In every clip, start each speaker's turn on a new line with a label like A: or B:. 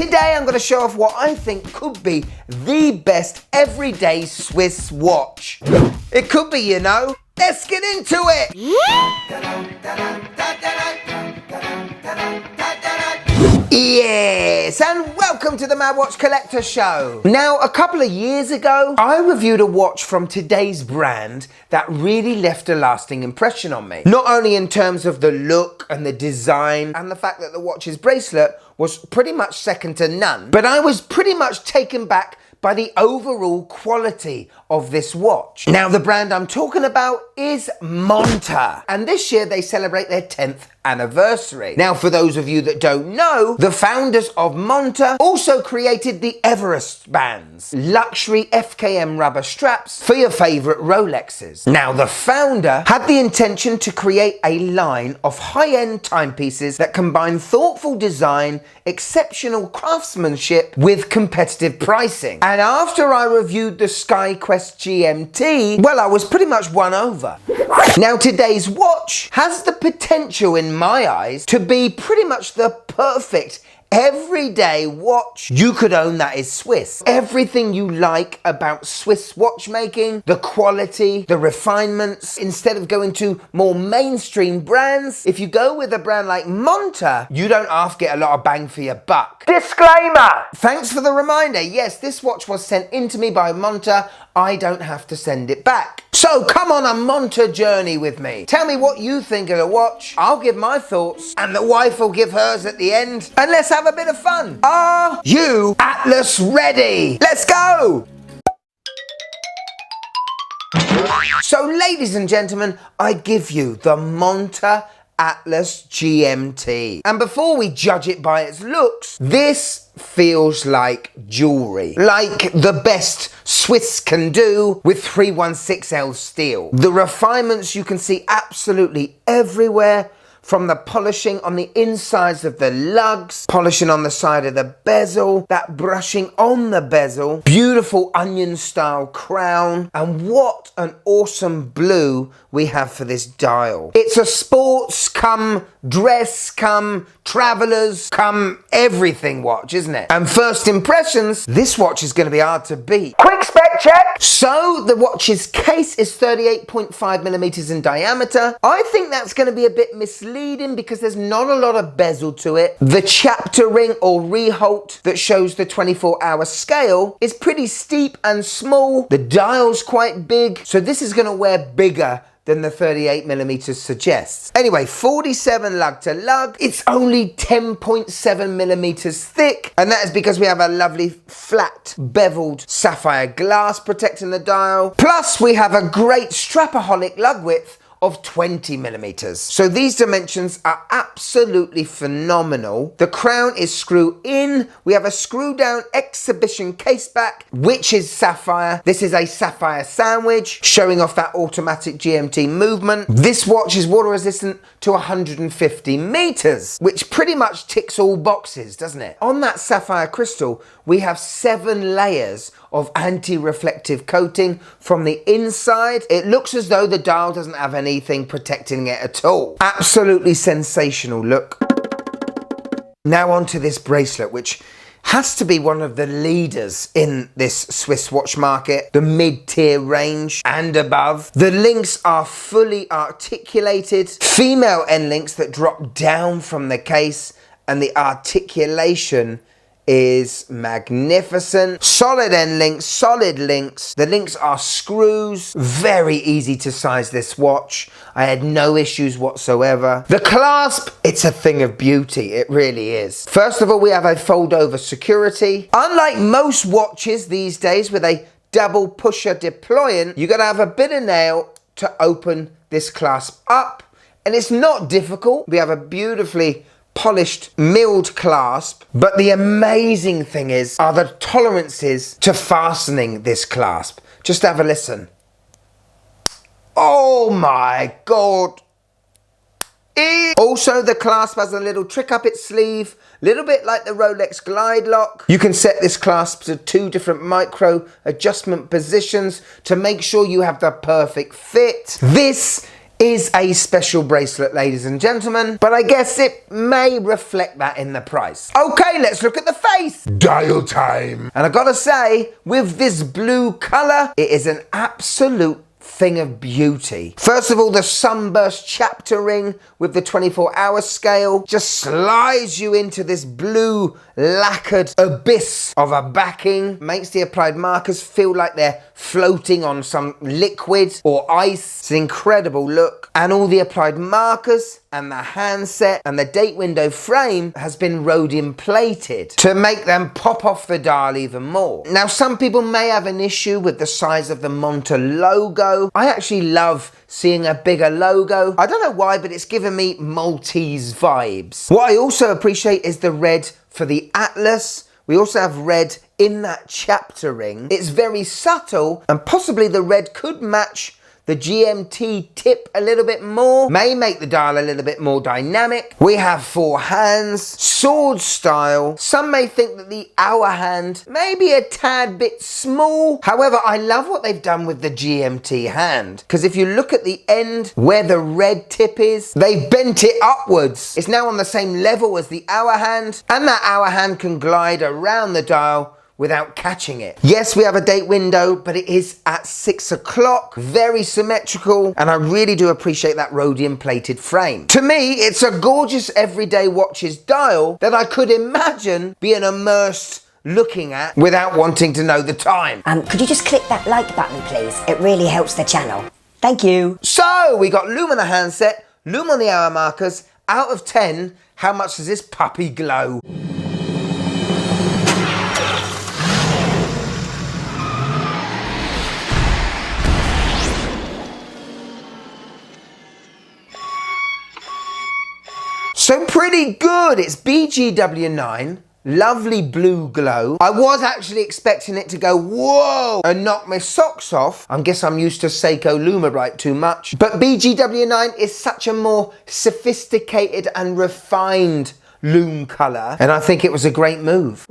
A: Today I'm going to show off what I think could be the best everyday Swiss watch. It could be, you know. Let's get into it! Yes, and welcome to the Mad Watch Collector Show. Now, a couple of years ago, I reviewed a watch from today's brand that really left a lasting impression on me. Not only in terms of the look and the design and the fact that the watch's bracelet was pretty much second to none, but I was pretty much taken back by the overall quality of this watch. Now, the brand I'm talking about is Monta, and this year they celebrate their 10th anniversary. Now, for those of you that don't know, the founders of Monta also created the Everest bands, luxury FKM rubber straps for your favorite Rolexes. Now, the founder had the intention to create a line of high-end timepieces that combine thoughtful design, exceptional craftsmanship with competitive pricing. And after I reviewed the SkyQuest GMT, well, I was pretty much won over. Now, today's watch has the potential, in my eyes, to be pretty much the perfect everyday watch you could own that is Swiss. Everything you like about Swiss watchmaking, the quality, the refinements. Instead of going to more mainstream brands, if you go with a brand like Monta, you don't half get a lot of bang for your buck. Disclaimer! Thanks for the reminder. Yes, this watch was sent in to me by Monta. I don't have to send it back. So come on a Monta journey with me. Tell me what you think of the watch. I'll give my thoughts and the wife will give hers at the end. And let's have a bit of fun. Are you Atlas ready? Let's go! So ladies and gentlemen, I give you the Monta Atlas GMT. And before we judge it by its looks, this feels like jewelry. Like the best Swiss can do with 316L steel. The refinements you can see absolutely everywhere, from the polishing on the insides of the lugs, polishing on the side of the bezel, that brushing on the bezel, beautiful onion style crown, and what an awesome blue we have for this dial. It's a sports come dress come travelers come everything watch, isn't it? And first impressions, this watch is going to be hard to beat. Quick spec check! So the watch's case is 38.5 millimeters in diameter. I think that's going to be a bit misleading because there's not a lot of bezel to it. The chapter ring or reholt that shows the 24-hour scale is pretty steep and small. The dial's quite big, so this is going to wear bigger than the 38 millimeters suggests. Anyway, 47 lug to lug. It's only 10.7 millimeters thick, and that is because we have a lovely flat beveled sapphire glass protecting the dial. Plus, we have a great strapaholic lug width of 20 millimeters. So these dimensions are absolutely phenomenal. The crown is screw in. We have a screw down exhibition case back, which is sapphire. This is a sapphire sandwich, showing off that automatic GMT movement. This watch is water resistant to 150 meters, which pretty much ticks all boxes, doesn't it? On that sapphire crystal, we have 7 layers of anti-reflective coating from the inside. It looks as though the dial doesn't have anything protecting it at all. Absolutely sensational look. Now onto this bracelet, which has to be one of the leaders in this Swiss watch market, the mid-tier range and above. The links are fully articulated, female end links that drop down from the case, and the articulation is magnificent. Solid end links, solid links. The links are screws. Very easy to size this watch. I had no issues whatsoever. The clasp, it's a thing of beauty. It really is. First of all, we have a fold over security. Unlike most watches these days with a double pusher deployant, you gotta have a bit of nail to open this clasp up. And it's not difficult. We have a beautifully polished milled clasp, but the amazing thing are the tolerances to fastening this clasp. Just have a listen. Oh my god. Also, the clasp has a little trick up its sleeve, a little bit like the Rolex Glide Lock. You can set this clasp to 2 different micro adjustment positions to make sure you have the perfect fit. This is a special bracelet, ladies and gentlemen, but I guess it may reflect that in the price. Okay, let's look at the face. Dial time. And I gotta say, with this blue colour, it is an absolute thing of beauty. First of all, the sunburst chapter ring with the 24-hour scale just slides you into this blue lacquered abyss of a backing, makes the applied markers feel like they're floating on some liquid or ice. It's an incredible look. And all the applied markers and the handset and the date window frame has been rhodium plated to make them pop off the dial even more. Now, some people may have an issue with the size of the Monta logo. I actually love seeing a bigger logo. I don't know why, but it's given me Maltese vibes. What I also appreciate is the red for the Atlas. We also have red in that chapter ring. It's very subtle, and possibly the red could match the GMT tip a little bit more, may make the dial a little bit more dynamic. We have 4 hands, sword style. Some may think that the hour hand may be a tad bit small. However, I love what they've done with the GMT hand, because if you look at the end where the red tip is, they've bent it upwards. It's now on the same level as the hour hand, and that hour hand can glide around the dial without catching it. Yes, we have a date window, but it is at 6 o'clock, very symmetrical, and I really do appreciate that rhodium plated frame. To me, it's a gorgeous everyday watches dial that I could imagine being immersed looking at without wanting to know the time.
B: Could you just click that like button, please? It really helps the channel. Thank you.
A: So, we got Lume on the handset, Lume on the hour markers. Out of 10, how much does this puppy glow? So pretty good. It's BGW9, lovely blue glow. I was actually expecting it to go whoa and knock my socks off. I guess I'm used to Seiko Lumerite too much. But BGW9 is such a more sophisticated and refined Lume colour, and I think it was a great move.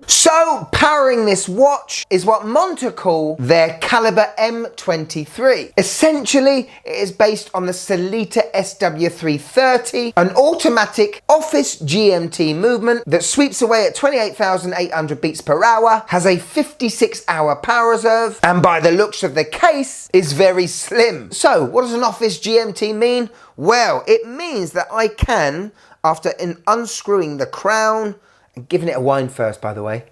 A: So, powering this watch is what Monta call their Caliber M23. Essentially, it is based on the Sellita SW330, an automatic office GMT movement that sweeps away at 28,800 beats per hour, has a 56-hour power reserve, and by the looks of the case, is very slim. So, what does an office GMT mean? Well, it means that I can, after unscrewing the crown, and giving it a wind first, by the way.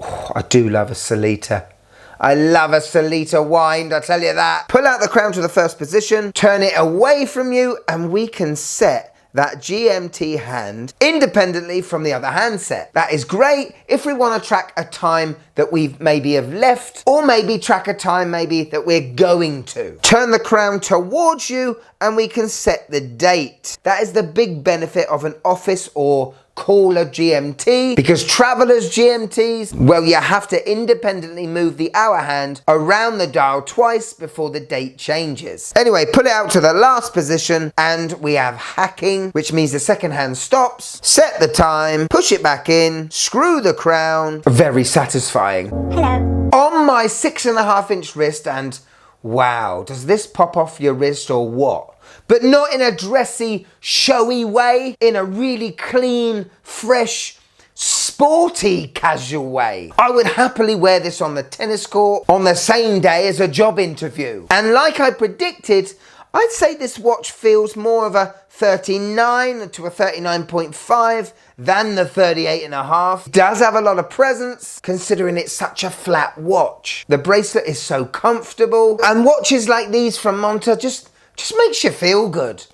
A: Oh, I do love a Sellita. I love a Sellita wind, I tell you that. Pull out the crown to the first position, turn it away from you, and we can set that GMT hand independently from the other handset. That is great if we want to track a time that we maybe have left, or maybe track a time maybe that we're going to. Turn the crown towards you and we can set the date. That is the big benefit of an office or caller GMT, because travelers GMTs, well, you have to independently move the hour hand around the dial twice before the date changes. Anyway, pull it out to the last position and we have hacking, which means the second hand stops, set the time, push it back in, screw the crown. Very satisfying.
B: Hello.
A: On my 6.5-inch wrist, and wow, does this pop off your wrist or what? But not in a dressy, showy way, in a really clean, fresh, sporty, casual way. I would happily wear this on the tennis court on the same day as a job interview. And like I predicted, I'd say this watch feels more of a 39 to a 39.5 than the 38.5. Does have a lot of presence, considering it's such a flat watch. The bracelet is so comfortable, and watches like these from Monta just makes you feel good.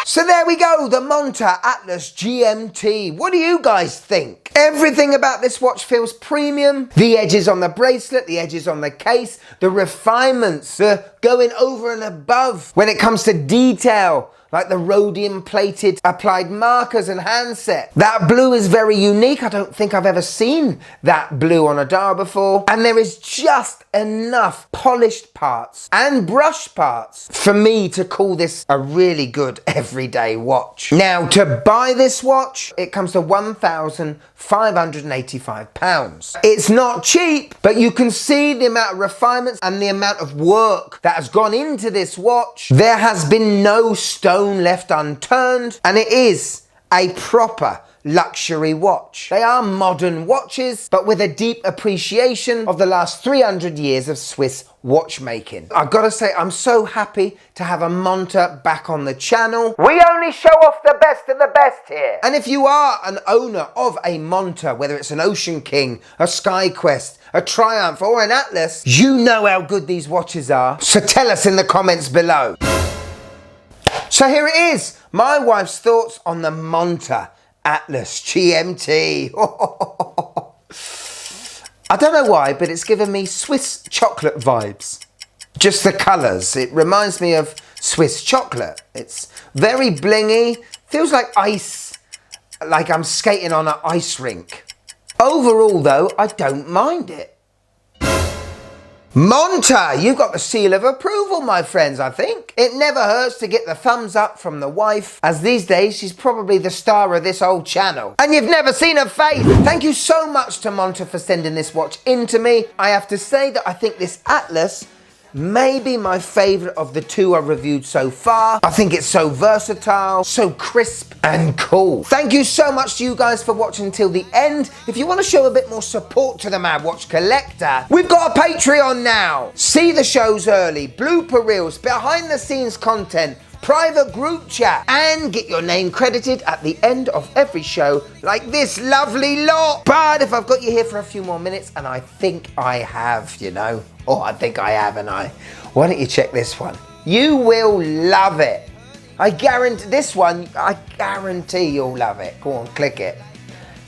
A: So there we go, the Monta Atlas GMT. What do you guys think? Everything about this watch feels premium. The edges on the bracelet, the edges on the case, the refinements, the going over and above when it comes to detail like the rhodium plated applied markers and handset. That blue is very unique. I don't think I've ever seen that blue on a dial before. And there is just enough polished parts and brush parts for me to call this a really good everyday watch. Now, to buy this watch, it comes to £1,585. It's not cheap, but you can see the amount of refinements and the amount of work that has gone into this watch. There has been no stone left unturned, and it is a proper luxury watch. They are modern watches, but with a deep appreciation of the last 300 years of Swiss watchmaking. I've got to say, I'm so happy to have a Monta back on the channel. We only show off the best of the best here. And if you are an owner of a Monta, whether it's an Ocean King, a Sky Quest, a Triumph, or an Atlas, you know how good these watches are. So tell us in the comments below. So here it is, my wife's thoughts on the Monta Atlas GMT. I don't know why, but it's given me Swiss chocolate vibes. Just the colours. It reminds me of Swiss chocolate. It's very blingy. Feels like ice, like I'm skating on an ice rink. Overall though, I don't mind it. Monta, you got the seal of approval, my friends, I think. It never hurts to get the thumbs up from the wife, as these days she's probably the star of this old channel. And you've never seen her face. Thank you so much to Monta for sending this watch in to me. I have to say that I think this Atlas may be my favourite of the two I've reviewed so far. I think it's so versatile, so crisp and cool. Thank you so much to you guys for watching till the end. If you want to show a bit more support to the Mad Watch Collector, we've got a Patreon now. See the shows early, blooper reels, behind the scenes content, private group chat, and get your name credited at the end of every show like this lovely lot. But if I've got you here for a few more minutes, and I think I have, you know, I think I have, and why don't you check this one? You will love it. I guarantee this one, I guarantee you'll love it. Go on, click it.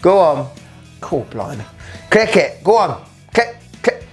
A: Go on. Cool, blimey. Click it, go on. Click it.